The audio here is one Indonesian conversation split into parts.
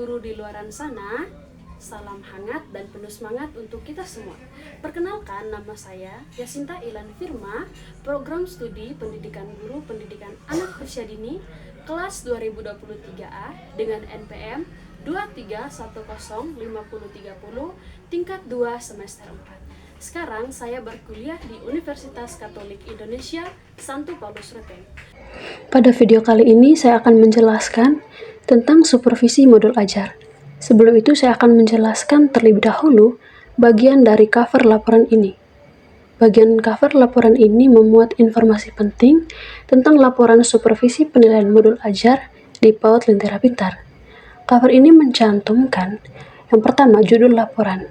guru di luaran sana, salam hangat dan penuh semangat untuk kita semua. Perkenalkan, nama saya Yasinta Ilan Firma, Program Studi Pendidikan Guru Pendidikan Anak Usia Dini, kelas 2023A dengan NPM 23105030, tingkat 2 semester 4. Sekarang saya berkuliah di Universitas Katolik Indonesia, Santo Paulus Ruteng. Pada video kali ini saya akan menjelaskan tentang supervisi modul ajar. Sebelum itu saya akan menjelaskan terlebih dahulu bagian dari cover laporan ini. Bagian cover laporan ini memuat informasi penting tentang laporan supervisi penilaian modul ajar di PAUD Lentera Pintar. Cover ini mencantumkan yang pertama, judul laporan.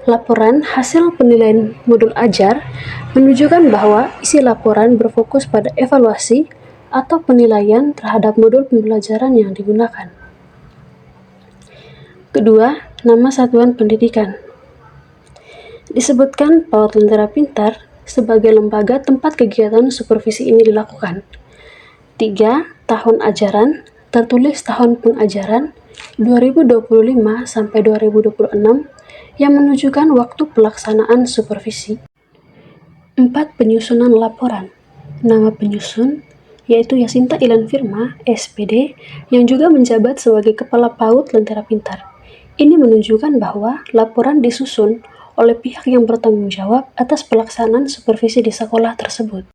Laporan hasil penilaian modul ajar menunjukkan bahwa isi laporan berfokus pada evaluasi atau penilaian terhadap modul pembelajaran yang digunakan. Kedua, nama satuan pendidikan. Disebutkan PAUD Lentera Pintar sebagai lembaga tempat kegiatan supervisi ini dilakukan. 3. Tahun ajaran, tertulis tahun pengajaran 2025 sampai 2026 yang menunjukkan waktu pelaksanaan supervisi. 4. Penyusunan laporan. Nama penyusun yaitu Yasinta Ilan Firma, SPD, yang juga menjabat sebagai Kepala PAUD Lentera Pintar. Ini menunjukkan bahwa laporan disusun oleh pihak yang bertanggung jawab atas pelaksanaan supervisi di sekolah tersebut.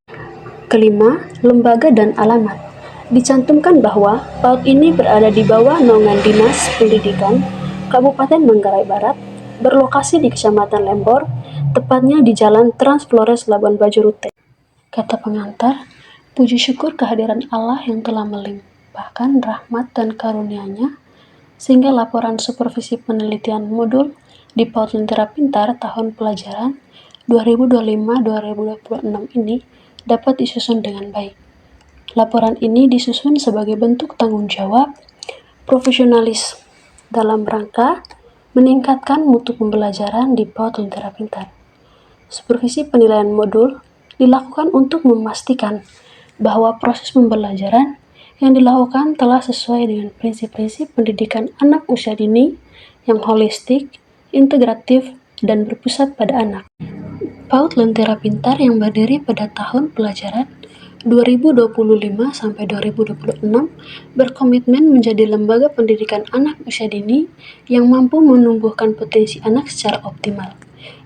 Kelima, lembaga dan alamat. Dicantumkan bahwa PAUD ini berada di bawah naungan Dinas Pendidikan Kabupaten Manggarai Barat, berlokasi di Kecamatan Lembor, tepatnya di Jalan Trans Flores Labuan Bajo Ruteng. Kata pengantar, puji syukur kehadiran Allah yang telah melimpahkan rahmat dan karunia-Nya, sehingga laporan supervisi penelitian modul di PAUD Lentera Pintar tahun pelajaran 2025-2026 ini dapat disusun dengan baik. Laporan ini disusun sebagai bentuk tanggung jawab profesionalis dalam rangka meningkatkan mutu pembelajaran di PAUD Lentera Pintar. Supervisi penilaian modul dilakukan untuk memastikan bahwa proses pembelajaran yang dilakukan telah sesuai dengan prinsip-prinsip pendidikan anak usia dini yang holistik, integratif, dan berpusat pada anak. PAUD Lentera Pintar yang berdiri pada tahun pelajaran 2025 sampai 2026 berkomitmen menjadi lembaga pendidikan anak usia dini yang mampu menumbuhkan potensi anak secara optimal.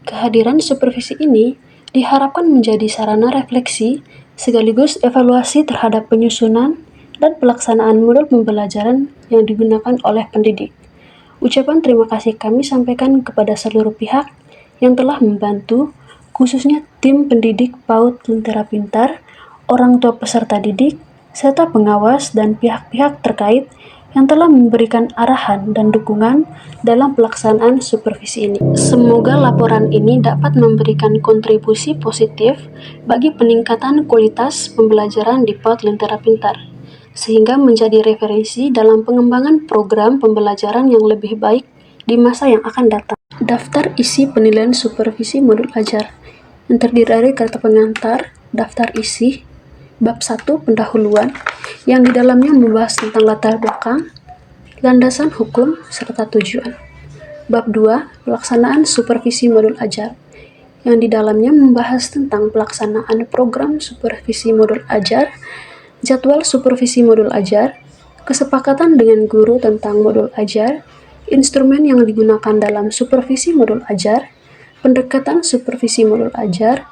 Kehadiran supervisi ini diharapkan menjadi sarana refleksi sekaligus evaluasi terhadap penyusunan dan pelaksanaan modul pembelajaran yang digunakan oleh pendidik. Ucapan terima kasih kami sampaikan kepada seluruh pihak yang telah membantu, khususnya tim pendidik PAUD Lentera Pintar, orang tua peserta didik, serta pengawas dan pihak-pihak terkait yang telah memberikan arahan dan dukungan dalam pelaksanaan supervisi ini. Semoga laporan ini dapat memberikan kontribusi positif bagi peningkatan kualitas pembelajaran di PAUD Lentera Pintar, sehingga menjadi referensi dalam pengembangan program pembelajaran yang lebih baik di masa yang akan datang. Daftar isi penilaian supervisi modul ajar yang terdiri dari kata pengantar, daftar isi, Bab 1 pendahuluan yang di dalamnya membahas tentang latar belakang, landasan hukum, serta tujuan. Bab 2 pelaksanaan supervisi modul ajar yang di dalamnya membahas tentang pelaksanaan program supervisi modul ajar, jadwal supervisi modul ajar, kesepakatan dengan guru tentang modul ajar, instrumen yang digunakan dalam supervisi modul ajar, pendekatan supervisi modul ajar,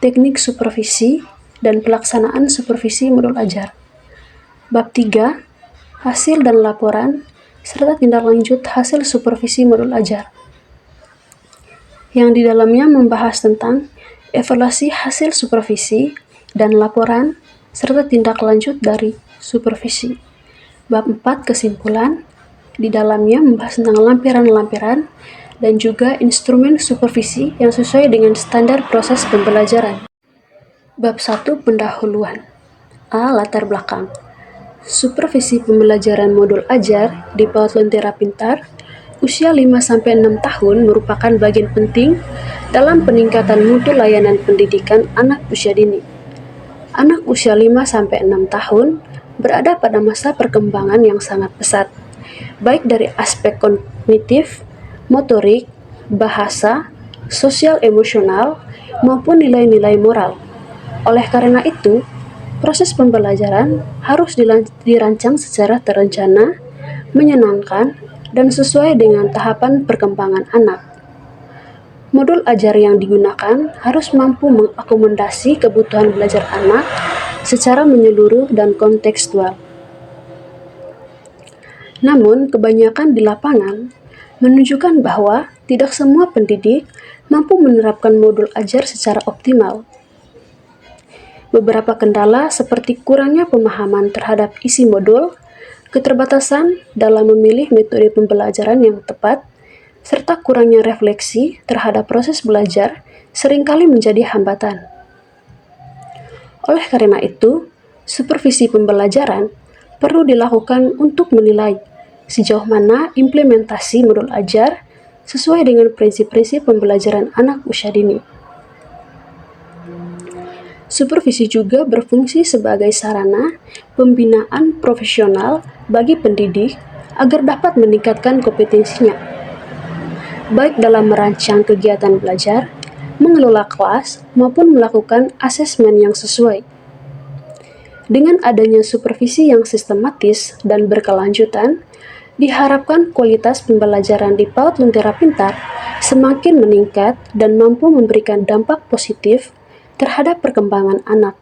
teknik supervisi, dan pelaksanaan supervisi modul ajar. Bab 3, hasil dan laporan, serta tindak lanjut hasil supervisi modul ajar, yang di dalamnya membahas tentang evaluasi hasil supervisi dan laporan, serta tindak lanjut dari supervisi. Bab 4, kesimpulan, di dalamnya membahas tentang lampiran-lampiran dan juga instrumen supervisi yang sesuai dengan standar proses pembelajaran. Bab 1 pendahuluan. A. Latar belakang. Supervisi pembelajaran modul ajar di PAUD Lentera Pintar usia 5-6 tahun merupakan bagian penting dalam peningkatan mutu layanan pendidikan anak usia dini. Anak usia 5-6 tahun berada pada masa perkembangan yang sangat pesat. baik dari aspek kognitif, motorik, bahasa, sosial emosional, maupun nilai-nilai moral. Oleh karena itu, proses pembelajaran harus dirancang secara terencana, menyenangkan, dan sesuai dengan tahapan perkembangan anak. Modul ajar yang digunakan harus mampu mengakomodasi kebutuhan belajar anak secara menyeluruh dan kontekstual. Namun, kebanyakan di lapangan menunjukkan bahwa tidak semua pendidik mampu menerapkan modul ajar secara optimal. Beberapa kendala seperti kurangnya pemahaman terhadap isi modul, keterbatasan dalam memilih metode pembelajaran yang tepat, serta kurangnya refleksi terhadap proses belajar seringkali menjadi hambatan. Oleh karena itu, supervisi pembelajaran perlu dilakukan untuk menilai sejauh mana implementasi modul ajar sesuai dengan prinsip-prinsip pembelajaran anak usia dini. Supervisi juga berfungsi sebagai sarana pembinaan profesional bagi pendidik agar dapat meningkatkan kompetensinya, baik dalam merancang kegiatan belajar, mengelola kelas, maupun melakukan asesmen yang sesuai. Dengan adanya supervisi yang sistematis dan berkelanjutan, diharapkan kualitas pembelajaran di PAUD Lentera Pintar semakin meningkat dan mampu memberikan dampak positif terhadap perkembangan anak.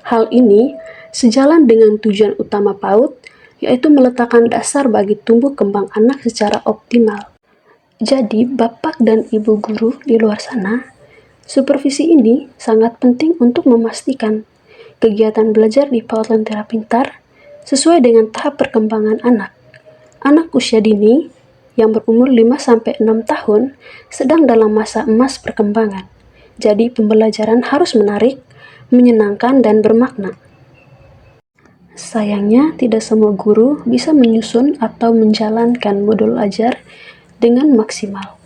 Hal ini sejalan dengan tujuan utama PAUD, yaitu meletakkan dasar bagi tumbuh kembang anak secara optimal. Jadi, Bapak dan Ibu guru di luar sana, supervisi ini sangat penting untuk memastikan kegiatan belajar di PAUD Lentera Pintar sesuai dengan tahap perkembangan anak. Anak usia dini yang berumur 5-6 tahun sedang dalam masa emas perkembangan. Jadi, pembelajaran harus menarik, menyenangkan, dan bermakna. Sayangnya, tidak semua guru bisa menyusun atau menjalankan modul ajar dengan maksimal.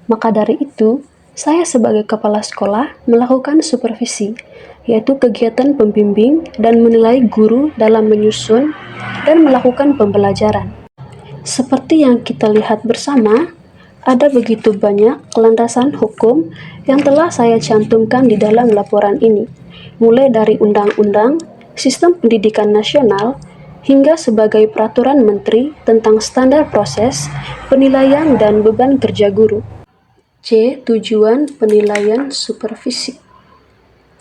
Maka dari itu, saya sebagai kepala sekolah melakukan supervisi, yaitu kegiatan pembimbing dan menilai guru dalam menyusun dan melakukan pembelajaran. Seperti yang kita lihat bersama, ada begitu banyak landasan hukum yang telah saya cantumkan di dalam laporan ini, mulai dari undang-undang, sistem pendidikan nasional, hingga sebagai peraturan menteri tentang standar proses, penilaian, dan beban kerja guru. C. Tujuan penilaian supervisi.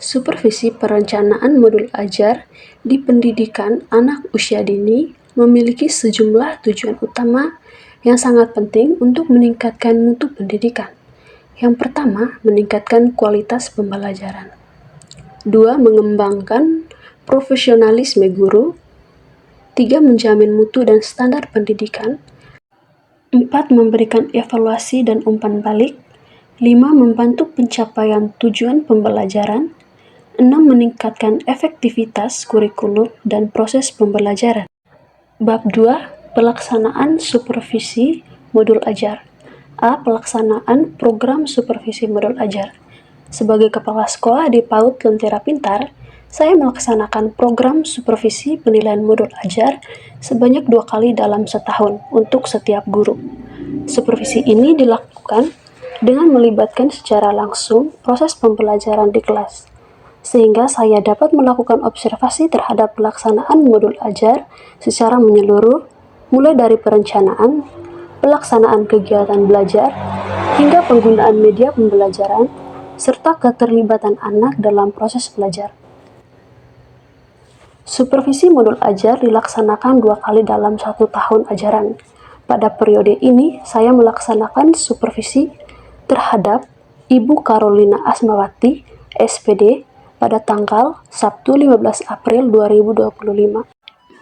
Supervisi perencanaan modul ajar di pendidikan anak usia dini memiliki sejumlah tujuan utama yang sangat penting untuk meningkatkan mutu pendidikan. Yang pertama, meningkatkan kualitas pembelajaran. 2. Mengembangkan profesionalisme guru. 3. Menjamin mutu dan standar pendidikan. 4. Memberikan evaluasi dan umpan balik. 5. Membantu pencapaian tujuan pembelajaran. 6. Meningkatkan efektivitas kurikulum dan proses pembelajaran. Bab 2. Pelaksanaan supervisi modul ajar. A. Pelaksanaan program supervisi modul ajar. Sebagai kepala sekolah di PAUD Lentera Pintar, saya melaksanakan program supervisi penilaian modul ajar sebanyak 2 kali dalam setahun untuk setiap guru. Supervisi ini dilakukan dengan melibatkan secara langsung proses pembelajaran di kelas, sehingga saya dapat melakukan observasi terhadap pelaksanaan modul ajar secara menyeluruh, mulai dari perencanaan, pelaksanaan kegiatan belajar, hingga penggunaan media pembelajaran, serta keterlibatan anak dalam proses belajar. Supervisi modul ajar dilaksanakan 2 kali dalam 1 tahun ajaran. Pada periode ini, saya melaksanakan supervisi terhadap Ibu Carolina Asmawati, SPD, pada tanggal Sabtu 15 April 2025.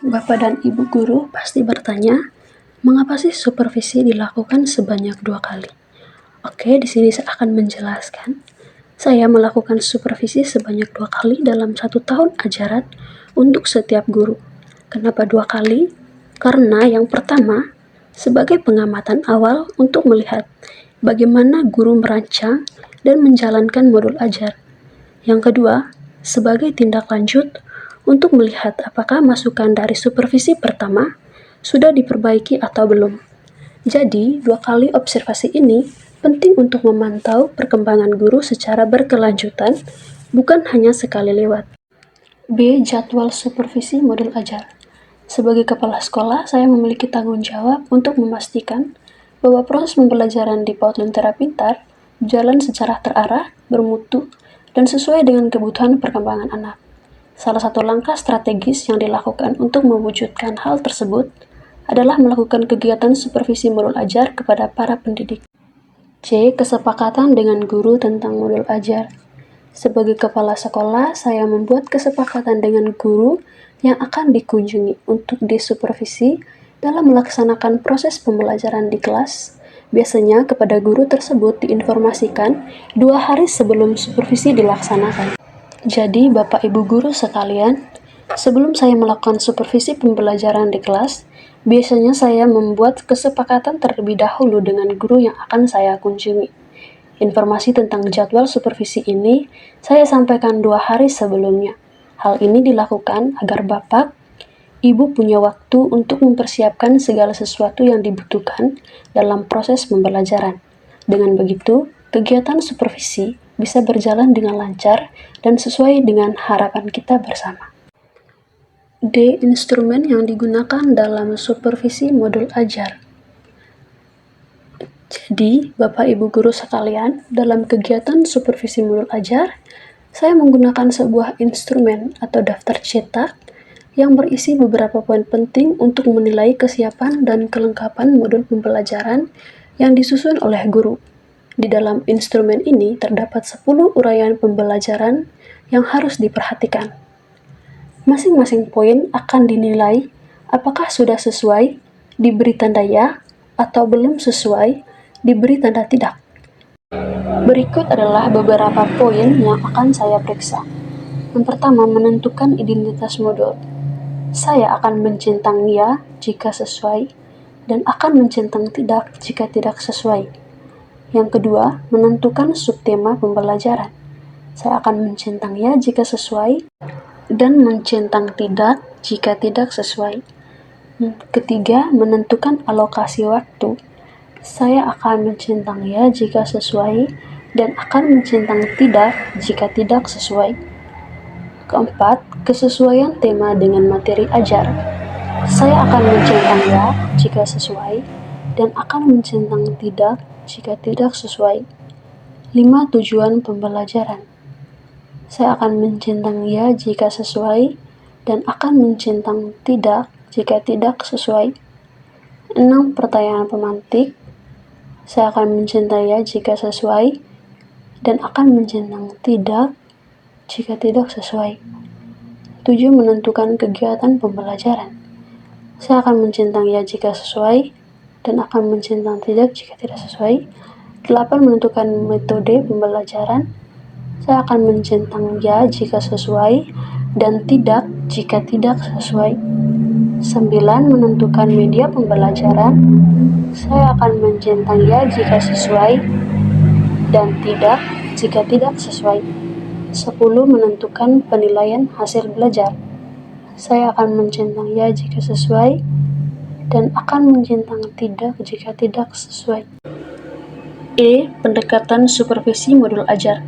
Bapak dan Ibu guru pasti bertanya, mengapa sih supervisi dilakukan sebanyak 2 kali? Oke, di sini saya akan menjelaskan. Saya melakukan supervisi sebanyak 2 kali dalam 1 tahun ajaran untuk setiap guru. Kenapa 2 kali? Karena yang pertama, sebagai pengamatan awal untuk melihat bagaimana guru merancang dan menjalankan modul ajar. Yang kedua, sebagai tindak lanjut untuk melihat apakah masukan dari supervisi pertama sudah diperbaiki atau belum. Jadi, 2 kali observasi ini penting untuk memantau perkembangan guru secara berkelanjutan, bukan hanya sekali lewat. B. Jadwal supervisi modul ajar. Sebagai kepala sekolah, saya memiliki tanggung jawab untuk memastikan bahwa proses pembelajaran di PAUD Lentera Pintar berjalan secara terarah, bermutu, dan sesuai dengan kebutuhan perkembangan anak. Salah satu langkah strategis yang dilakukan untuk mewujudkan hal tersebut adalah melakukan kegiatan supervisi modul ajar kepada para pendidik. C. Kesepakatan dengan guru tentang modul ajar. Sebagai kepala sekolah, saya membuat kesepakatan dengan guru yang akan dikunjungi untuk disupervisi dalam melaksanakan proses pembelajaran di kelas. Biasanya kepada guru tersebut diinformasikan 2 hari sebelum supervisi dilaksanakan. Jadi, Bapak Ibu guru sekalian, sebelum saya melakukan supervisi pembelajaran di kelas, biasanya saya membuat kesepakatan terlebih dahulu dengan guru yang akan saya kunjungi. Informasi tentang jadwal supervisi ini saya sampaikan 2 hari sebelumnya. Hal ini dilakukan agar Bapak, Ibu punya waktu untuk mempersiapkan segala sesuatu yang dibutuhkan dalam proses pembelajaran. Dengan begitu, kegiatan supervisi bisa berjalan dengan lancar dan sesuai dengan harapan kita bersama. D. Instrumen yang digunakan dalam supervisi modul ajar. Jadi, Bapak Ibu guru sekalian, dalam kegiatan supervisi modul ajar, saya menggunakan sebuah instrumen atau daftar cetak yang berisi beberapa poin penting untuk menilai kesiapan dan kelengkapan modul pembelajaran yang disusun oleh guru. Di dalam instrumen ini terdapat 10 uraian pembelajaran yang harus diperhatikan. Masing-masing poin akan dinilai apakah sudah sesuai, diberi tanda ya, atau belum sesuai, diberi tanda tidak. Berikut adalah beberapa poin yang akan saya periksa. Yang pertama, menentukan identitas modul. Saya akan mencentang ya jika sesuai, dan akan mencentang tidak jika tidak sesuai. Yang kedua, menentukan subtema pembelajaran. Saya akan mencentang ya jika sesuai, dan mencentang tidak jika tidak sesuai. Ketiga, menentukan alokasi waktu. Saya akan mencentang ya jika sesuai, dan akan mencentang tidak jika tidak sesuai. Keempat, kesesuaian tema dengan materi ajar. Saya akan mencentang ya jika sesuai, dan akan mencentang tidak jika tidak sesuai. 5. Tujuan pembelajaran. Saya akan mencentang ya jika sesuai, dan akan mencentang tidak jika tidak sesuai. 6. Pertanyaan pemantik. Saya akan mencentang ya jika sesuai, dan akan mencentang tidak jika tidak sesuai. 7. Menentukan kegiatan pembelajaran. Saya akan mencentang ya jika sesuai, dan akan mencentang tidak jika tidak sesuai. 8. Menentukan metode pembelajaran. Saya akan mencentang ya jika sesuai, dan tidak jika tidak sesuai. 9. Menentukan media pembelajaran. Saya akan mencentang ya jika sesuai, dan tidak jika tidak sesuai. 10. Menentukan penilaian hasil belajar. Saya akan mencentang ya jika sesuai, dan akan mencentang tidak jika tidak sesuai. E. Pendekatan supervisi modul ajar.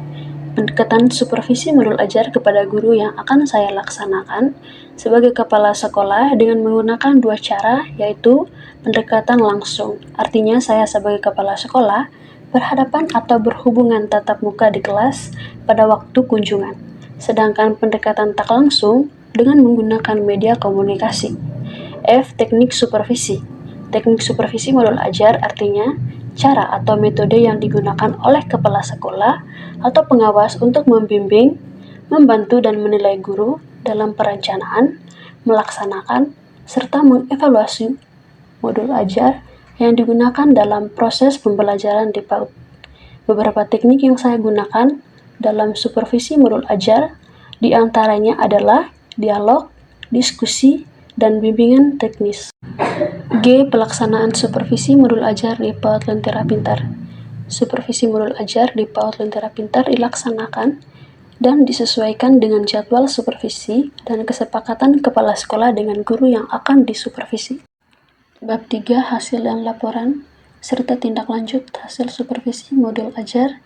Pendekatan supervisi modul ajar kepada guru yang akan saya laksanakan sebagai kepala sekolah dengan menggunakan 2 cara, yaitu pendekatan langsung. Artinya saya sebagai kepala sekolah berhadapan atau berhubungan tatap muka di kelas pada waktu kunjungan. Sedangkan pendekatan tak langsung dengan menggunakan media komunikasi. F. Teknik supervisi. Teknik supervisi modul ajar artinya cara atau metode yang digunakan oleh kepala sekolah atau pengawas untuk membimbing, membantu dan menilai guru dalam perencanaan, melaksanakan, serta mengevaluasi modul ajar yang digunakan dalam proses pembelajaran di PAUD. Beberapa teknik yang saya gunakan dalam supervisi modul ajar diantaranya adalah dialog, diskusi, dan bimbingan teknis. G. Pelaksanaan supervisi modul ajar di PAUD Lentera Pintar. Supervisi modul ajar di PAUD Lentera Pintar dilaksanakan dan disesuaikan dengan jadwal supervisi dan kesepakatan kepala sekolah dengan guru yang akan disupervisi. Bab 3 hasil dan laporan serta tindak lanjut hasil supervisi modul ajar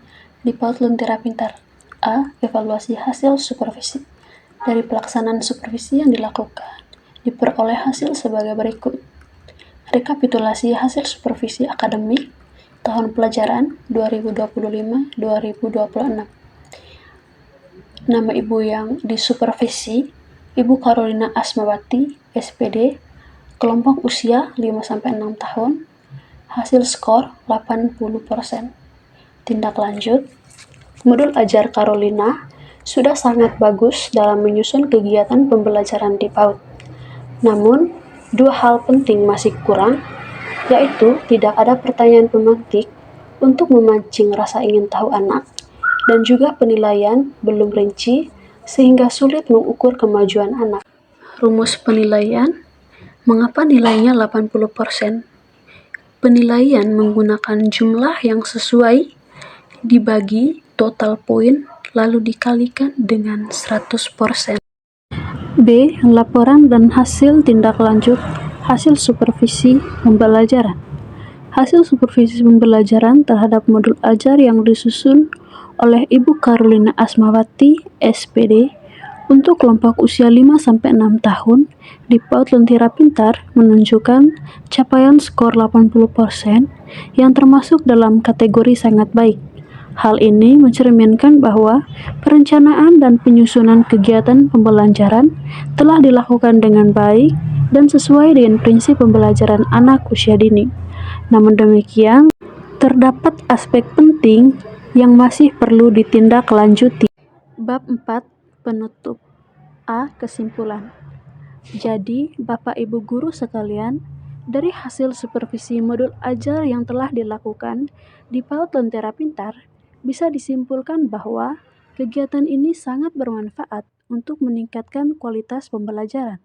di PAUD Lentera Pintar. A. Evaluasi hasil supervisi. Dari pelaksanaan supervisi yang dilakukan, diperoleh hasil sebagai berikut. Rekapitulasi hasil supervisi akademik tahun pelajaran 2025-2026. Nama ibu yang disupervisi, Ibu Carolina Asmawati, SPD, kelompok usia 5-6 tahun, hasil skor 80%. Tindak lanjut, modul ajar Carolina sudah sangat bagus dalam menyusun kegiatan pembelajaran di PAUD. Namun, dua hal penting masih kurang, yaitu tidak ada pertanyaan pemantik untuk memancing rasa ingin tahu anak, dan juga penilaian belum rinci sehingga sulit mengukur kemajuan anak. Rumus penilaian, mengapa nilainya 80%? Penilaian menggunakan jumlah yang sesuai dibagi total poin lalu dikalikan dengan 100%. B. Laporan dan hasil tindak lanjut hasil supervisi pembelajaran. Hasil supervisi pembelajaran terhadap modul ajar yang disusun oleh Ibu Carolina Asmawati, SPD, untuk kelompok usia 5-6 tahun di PAUD Lentera Pintar menunjukkan capaian skor 80% yang termasuk dalam kategori sangat baik. Hal ini mencerminkan bahwa perencanaan dan penyusunan kegiatan pembelajaran telah dilakukan dengan baik dan sesuai dengan prinsip pembelajaran anak usia dini. Namun demikian, terdapat aspek penting yang masih perlu ditindaklanjuti. Bab 4 Penutup. A. Kesimpulan. Jadi, Bapak Ibu guru sekalian, dari hasil supervisi modul ajar yang telah dilakukan di PAUD Lentera Pintar, bisa disimpulkan bahwa kegiatan ini sangat bermanfaat untuk meningkatkan kualitas pembelajaran.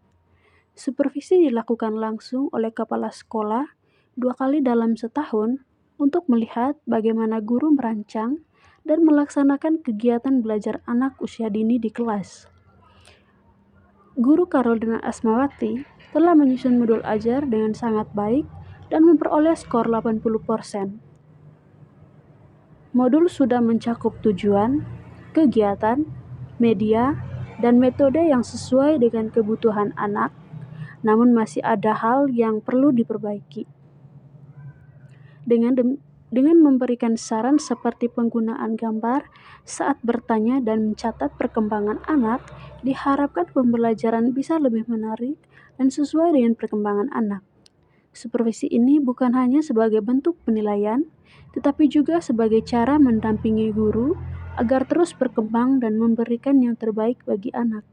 Supervisi dilakukan langsung oleh kepala sekolah 2 kali dalam setahun untuk melihat bagaimana guru merancang dan melaksanakan kegiatan belajar anak usia dini di kelas. Guru Carolina Asmawati telah menyusun modul ajar dengan sangat baik dan memperoleh skor 80%. Modul sudah mencakup tujuan, kegiatan, media, dan metode yang sesuai dengan kebutuhan anak, namun masih ada hal yang perlu diperbaiki. Dengan memberikan saran seperti penggunaan gambar saat bertanya dan mencatat perkembangan anak, diharapkan pembelajaran bisa lebih menarik dan sesuai dengan perkembangan anak. Supervisi ini bukan hanya sebagai bentuk penilaian, tetapi juga sebagai cara mendampingi guru agar terus berkembang dan memberikan yang terbaik bagi anak.